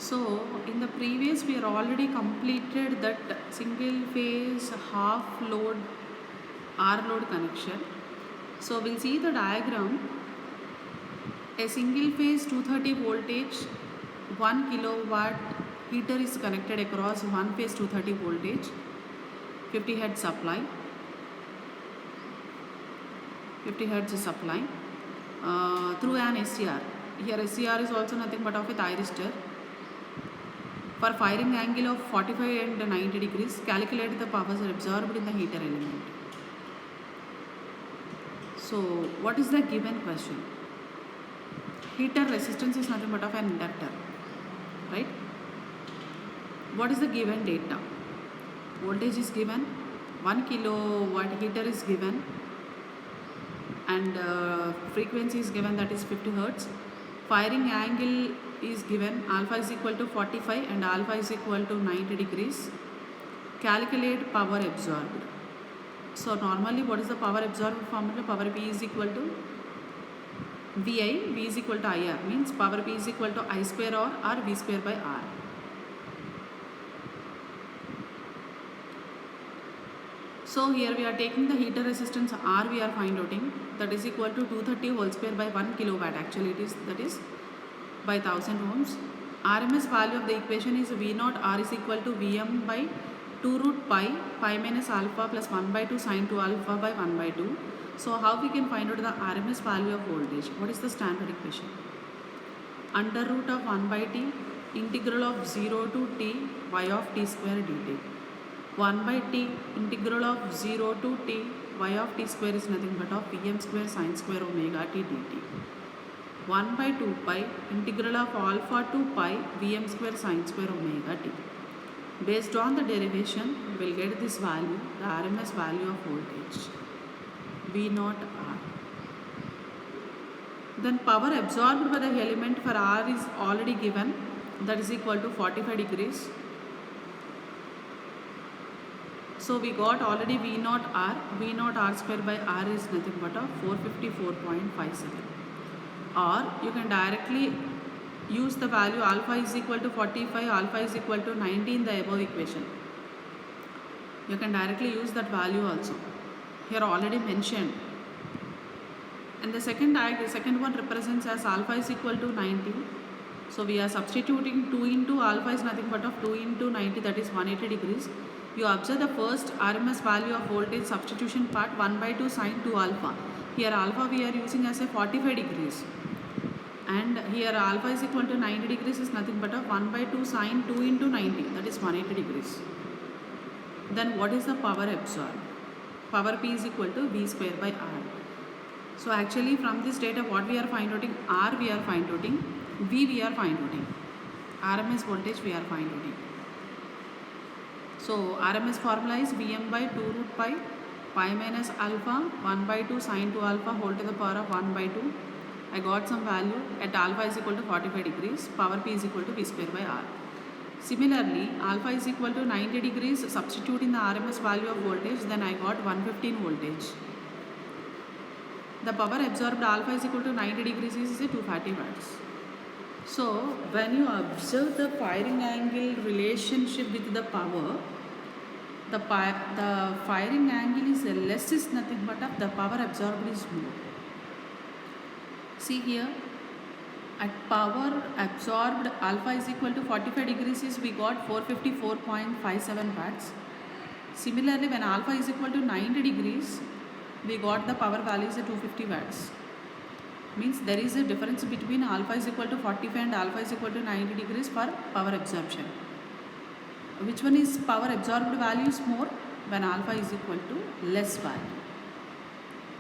So in the previous we are already completed that single phase half load R load connection. So we'll see the diagram. A single phase 230 voltage 1 kilowatt heater is connected across one phase 230 voltage 50 hertz supply, 50 hertz supply through an SCR. Here SCR is also nothing but of a thyristor. For firing angle of 45 and 90 degrees, calculate the powers absorbed in the heater element. So what is the given question? Heater resistance is nothing but of an inductor, right? What is the given data? Voltage is given, 1 kilowatt heater is given, and frequency is given, that is 50 hertz. Firing angle is given, alpha is equal to 45 and alpha is equal to 90 degrees. Calculate power absorbed. So normally what is the power absorbed formula? Power P is equal to VI, V is equal to IR, means power P is equal to I square R or V square by R. So here we are taking the heater resistance R, we are find outing, that is equal to 230 whole square by 1 kilowatt. Actually it is, that is by 1000 ohms. RMS value of the equation is V naught R is equal to Vm by 2 root pi, pi minus alpha plus 1 by 2 sine 2 alpha by 1 by 2. So how we can find out the RMS value of voltage? What is the standard equation? Under root of 1 by t integral of 0 to t y of t square dt. 1 by t integral of 0 to t y of t square is nothing but of Vm square sine square omega t dt. 1 by 2 pi integral of alpha to pi Vm square sine square omega t. Based on the derivation, we will get this value, the RMS value of voltage, V naught R. Then power absorbed by the element for R is already given, that is equal to 45 degrees. So we got already V naught R square by R is nothing but of 454.57. Or you can directly use the value alpha is equal to 45, alpha is equal to 90 in the above equation. You can directly use that value also. Here already mentioned. And the second one represents as alpha is equal to 90. So we are substituting 2 into alpha is nothing but of 2 into 90, that is 180 degrees. You observe the first RMS value of voltage substitution part 1 by 2 sine 2 alpha. Here alpha we are using as a 45 degrees. And here alpha is equal to 90 degrees is nothing but of 1 by 2 sine 2 into 90, that is 180 degrees. Then what is the power absorbed? Power P is equal to V square by R. So actually from this data what we are find outing? R we are find outing, V we are find outing. RMS voltage we are find outing. So RMS formula is Vm by 2 root pi, pi minus alpha 1 by 2 sine 2 alpha whole to the power of 1 by 2. I got some value at alpha is equal to 45 degrees, power P is equal to V square by R. Similarly, alpha is equal to 90 degrees, substitute in the RMS value of voltage, then I got 115 voltage. The power absorbed alpha is equal to 90 degrees is 240 watts. So when you observe the firing angle relationship with the power, the firing angle is less is nothing but of the power absorbed is more. See here, at power absorbed alpha is equal to 45 degrees is we got 454.57 watts. Similarly, when alpha is equal to 90 degrees, we got the power value is 250 watts. Means there is a difference between alpha is equal to 45 and alpha is equal to 90 degrees for power absorption. Which one is power absorbed value is more? When alpha is equal to less value.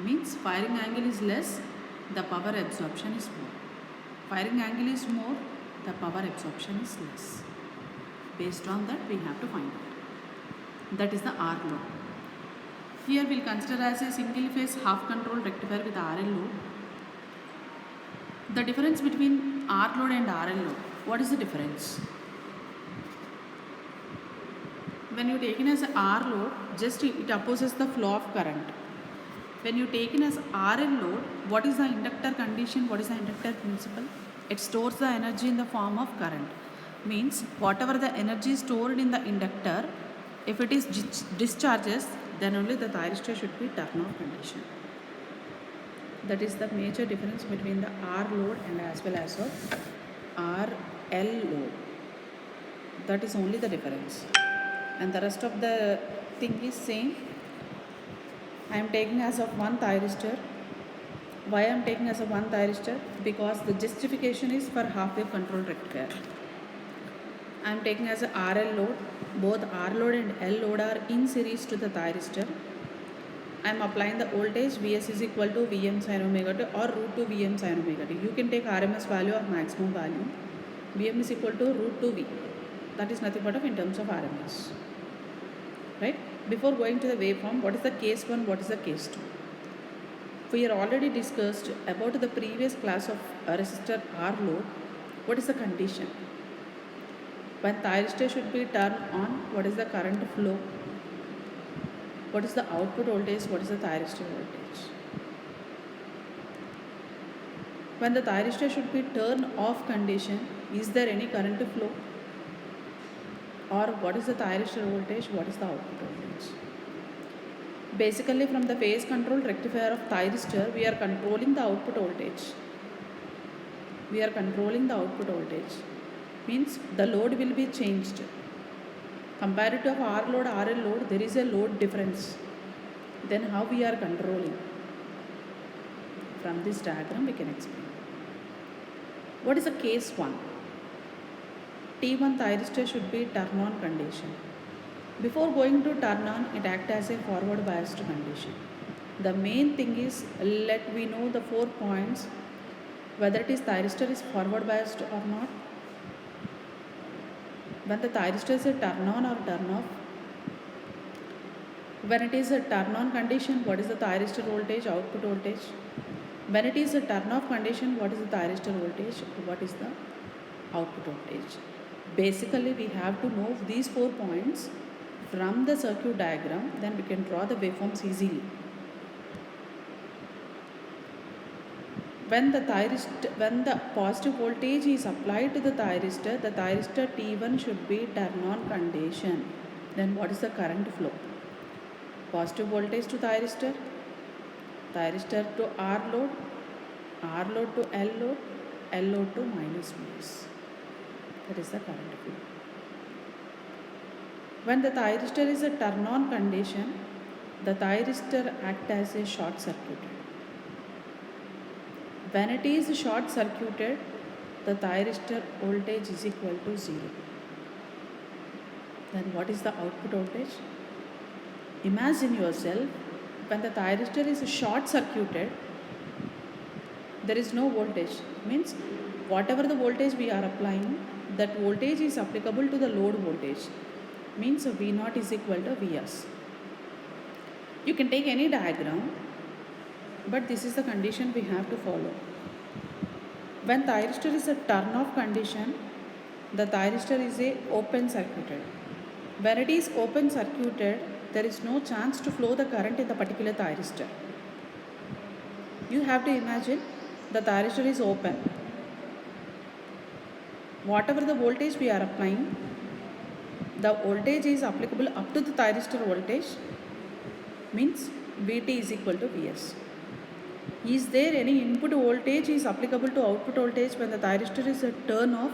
Means firing angle is less, the power absorption is more. Firing angle is more, the power absorption is less. Based on that we have to find out. That is the R load. Here we will consider as a single phase half control rectifier with RL load. The difference between R load and RL load, what is the difference? When you take in as R load, just it opposes the flow of current. When you take in as RL load, what is the inductor condition? What is the inductor principle? It stores the energy in the form of current. means whatever the energy stored in the inductor, if it is discharges, then only the thyristor should be turn off condition. That is the major difference between the R load and as well as of RL load. That is only the difference, and the rest of the thing is same. I am taking as of one thyristor. Why I am taking as a one thyristor? Because the justification is for half wave control rectifier. I am taking as a RL load. Both R load and L load are in series to the thyristor. I am applying the voltage Vs is equal to Vm sin omega t or root 2 Vm sin omega t. You can take RMS value or maximum value. Vm is equal to root 2 V. That is nothing but of in terms of RMS. Right? Before going to the waveform, what is the case 1, what is the case 2? We are already discussed about the previous class of resistor R load. What is the condition? When thyristor should be turned on, what is the current flow? What is the output voltage? What is the thyristor voltage? When the thyristor should be turned off condition, is there any current flow? Or what is the thyristor voltage? What is the output voltage? Basically, from the phase control rectifier of thyristor, we are controlling the output voltage. We are controlling the output voltage. Means the load will be changed. Compared to R load, RL load, there is a load difference. Then how we are controlling? From this diagram we can explain. What is the case 1? T1 thyristor should be turn on condition. Before going to turn on, it acts as a forward biased condition. The main thing is, let we know the 4 points, whether it is thyristor is forward biased or not. When the thyristor is a turn on or turn off. When it is a turn on condition, what is the thyristor voltage, output voltage? When it is a turn off condition, what is the thyristor voltage, what is the output voltage? Basically, we have to know these 4 points from the circuit diagram, then we can draw the waveforms easily. When the positive voltage is applied to the thyristor T1 should be turn on condition. Then what is the current flow? Positive voltage to thyristor to R load to L load to minus Vs. That is the current flow. When the thyristor is a turn on condition, the thyristor acts as a short circuit. When it is short circuited, the thyristor voltage is equal to 0. Then what is the output voltage? Imagine yourself, when the thyristor is short circuited, there is no voltage. Means whatever the voltage we are applying, that voltage is applicable to the load voltage. Means V0 is equal to Vs. You can take any diagram, but this is the condition we have to follow. When thyristor is a turn off condition, the thyristor is a open circuited. When it is open circuited, there is no chance to flow the current in the particular thyristor. You have to imagine the thyristor is open. Whatever the voltage we are applying, the voltage is applicable up to the thyristor voltage, means Vt is equal to Vs. Is there any input voltage is applicable to output voltage when the thyristor is a turn off?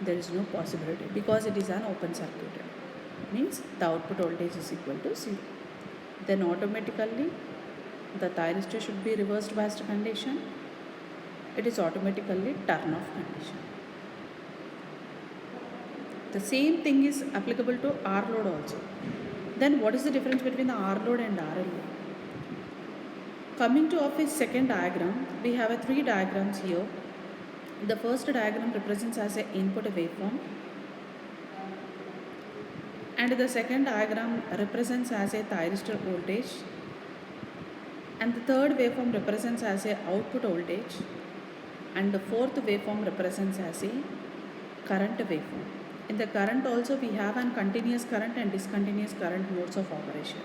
There is no possibility because it is an open circuit. Means the output voltage is equal to 0. Then automatically the thyristor should be reversed biased condition. It is automatically turn off condition. The same thing is applicable to R load also. Then what is the difference between the R load and RL load? Coming to of a second diagram, we have 3 diagrams here. The first diagram represents as an input waveform, and the second diagram represents as a thyristor voltage, and the third waveform represents as a output voltage, and the fourth waveform represents as a current waveform. In the current also we have an continuous current and discontinuous current modes of operation.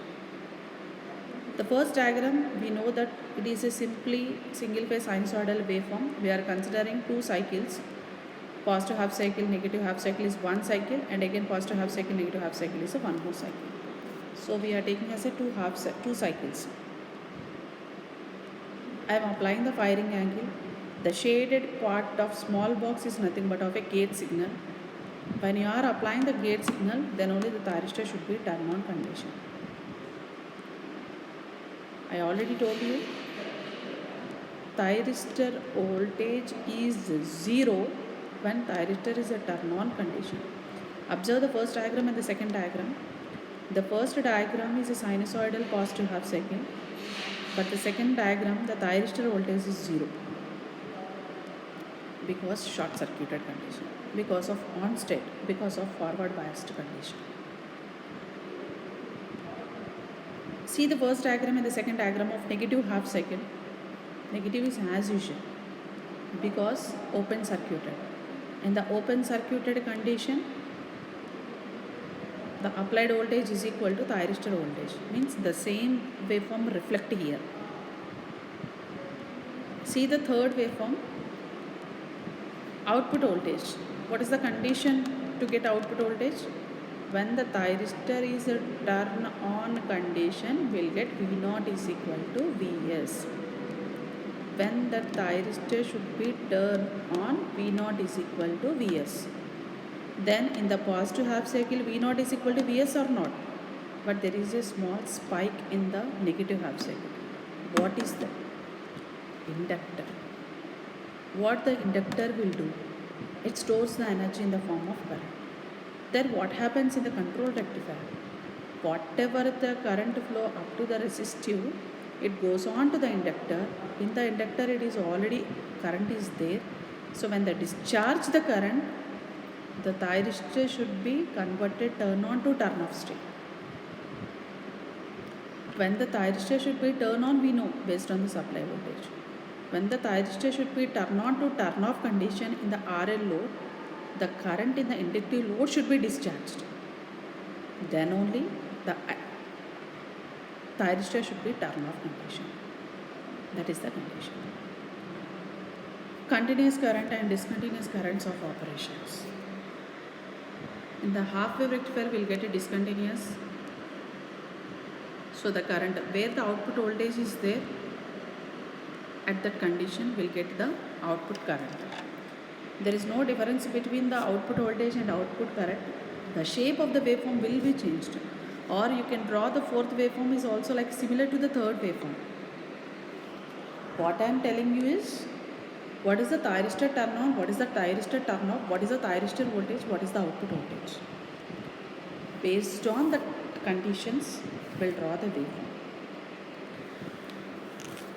The first diagram, we know that it is a simply single phase sinusoidal waveform. We are considering 2 cycles. positive half cycle, negative half cycle is one cycle, and again positive half cycle, negative half cycle is a one more cycle. So we are taking as a two cycles. I am applying the firing angle. The shaded part of small box is nothing but of a gate signal. When you are applying the gate signal, then only the thyristor should be turn on condition. I already told you, thyristor voltage is 0 when thyristor is a turn on condition. Observe the first diagram and the second diagram. The first diagram is a sinusoidal positive half cycle, but the second diagram, the thyristor voltage is 0 because short circuited condition, because of on state, because of forward biased condition. See the first diagram and the second diagram of negative half cycle. Negative is as usual because open circuited. In the open circuited condition, the applied voltage is equal to thyristor voltage, means the same waveform reflect here. See the third waveform, output voltage. What is the condition to get output voltage? When the thyristor is a turn on condition, we'll get V0 is equal to Vs. When the thyristor should be turned on, V0 is equal to Vs. Then in the positive half cycle, V0 is equal to Vs or not? But there is a small spike in the negative half cycle. What is that? Inductor. What the inductor will do? It stores the energy in the form of current. Then what happens in the control rectifier? Whatever the current flow up to the resistive, it goes on to the inductor. In the inductor, it is already current is there. So when they discharge the current, the thyristor should be converted turn on to turn off state. When the thyristor should be turn on, we know based on the supply voltage. When the thyristor should be turn on to turn off condition in the RL load, the current in the inductive load should be discharged. Then only the thyristor should be turn off condition. That is the condition. Continuous current and discontinuous currents of operations. In the half wave rectifier, we'll get a discontinuous. So the current where the output voltage is there, at that condition we'll get the output current. There is no difference between the output voltage and output current. The shape of the waveform will be changed, or you can draw the fourth waveform is also like similar to the third waveform. What I am telling you is, what is the thyristor turn on, what is the thyristor turn off, what is the thyristor voltage, what is the output voltage. Based on the conditions, we'll draw the waveform.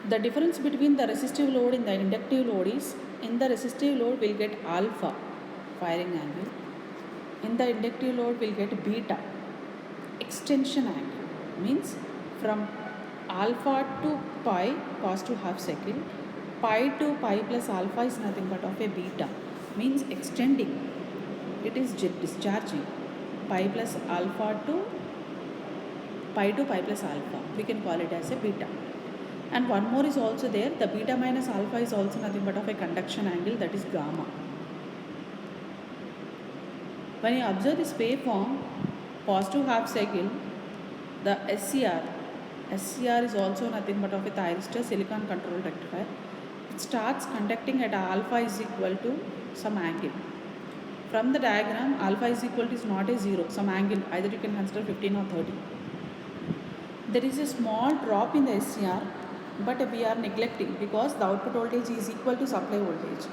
The difference between the resistive load and the inductive load is, in the resistive load we'll get alpha firing angle, in the inductive load we'll get beta extension angle, means from alpha to pi positive half cycle, pi to pi plus alpha is nothing but of a beta, means extending, it is discharging, pi plus alpha to pi plus alpha, we can call it as a beta. And one more is also there, the beta minus alpha is also nothing but of a conduction angle, that is gamma. When you observe this waveform, positive half cycle, the SCR is also nothing but of a thyristor silicon control rectifier. It starts conducting at alpha is equal to some angle. From the diagram, alpha is equal to is not a 0, some angle, either you can consider 15 or 30. There is a small drop in the SCR, but we are neglecting because the output voltage is equal to supply voltage.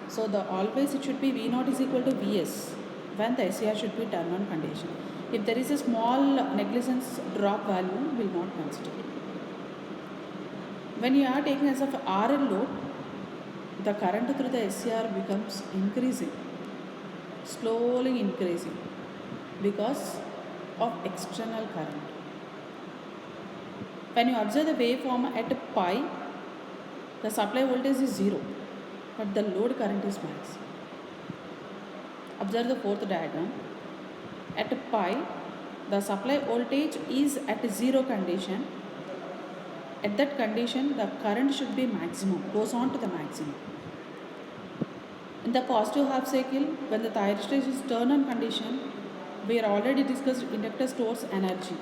So always it should be V0 is equal to Vs when the SCR should be turn on condition. If there is a small negligence drop value, we will not consider. When you are taking as of RL load, the current through the SCR becomes increasing, slowly increasing because of external current. When you observe the waveform at pi, the supply voltage is 0, but the load current is max. Observe the fourth diagram. At pi, the supply voltage is at 0 condition. At that condition, the current should be maximum, goes on to the maximum. In the positive half cycle, when the thyristor is turn on condition, we are already discussed inductor stores energy.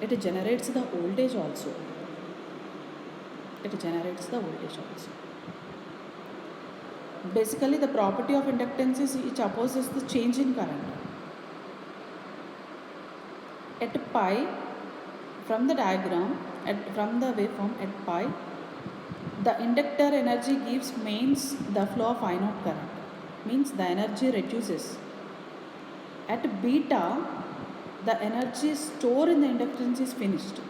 It generates the voltage also. Basically, the property of inductance is it opposes the change in current. At pi, from the diagram, from the waveform at pi, the inductor energy gives means the flow of I naught current, means the energy reduces. At beta, the energy stored in the inductance is finished,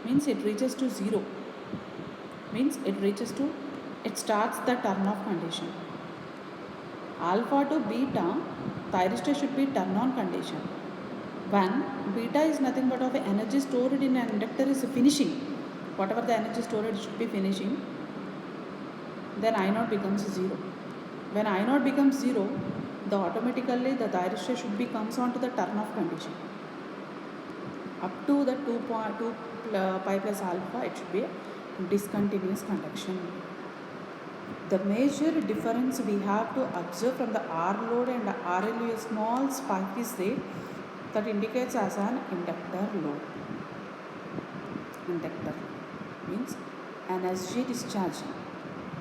means it reaches to zero, it starts the turn off condition. Alpha to beta, thyristor should be turn on condition. When beta is nothing but of energy stored in an inductor is finishing, whatever the energy stored should be finishing, then I naught becomes 0. When I naught becomes 0, the automatically the thyristor should be comes on to the turn off condition. Up to the 2.2 pi plus alpha, it should be a discontinuous conduction. The major difference we have to observe from the R load and the RL, a small spike is there that indicates as an inductor load. Inductor means energy discharging.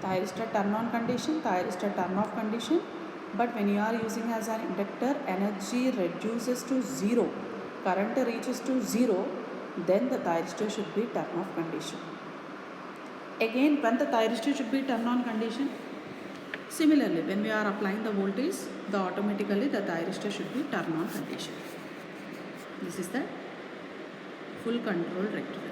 Thyristor turn on condition, thyristor turn off condition. But when you are using as an inductor, energy reduces to 0. Current reaches to 0, then the thyristor should be turn off condition. Again, when the thyristor should be turn on condition, similarly, when we are applying the voltage, automatically the thyristor should be turn on condition. This is the full control rectifier.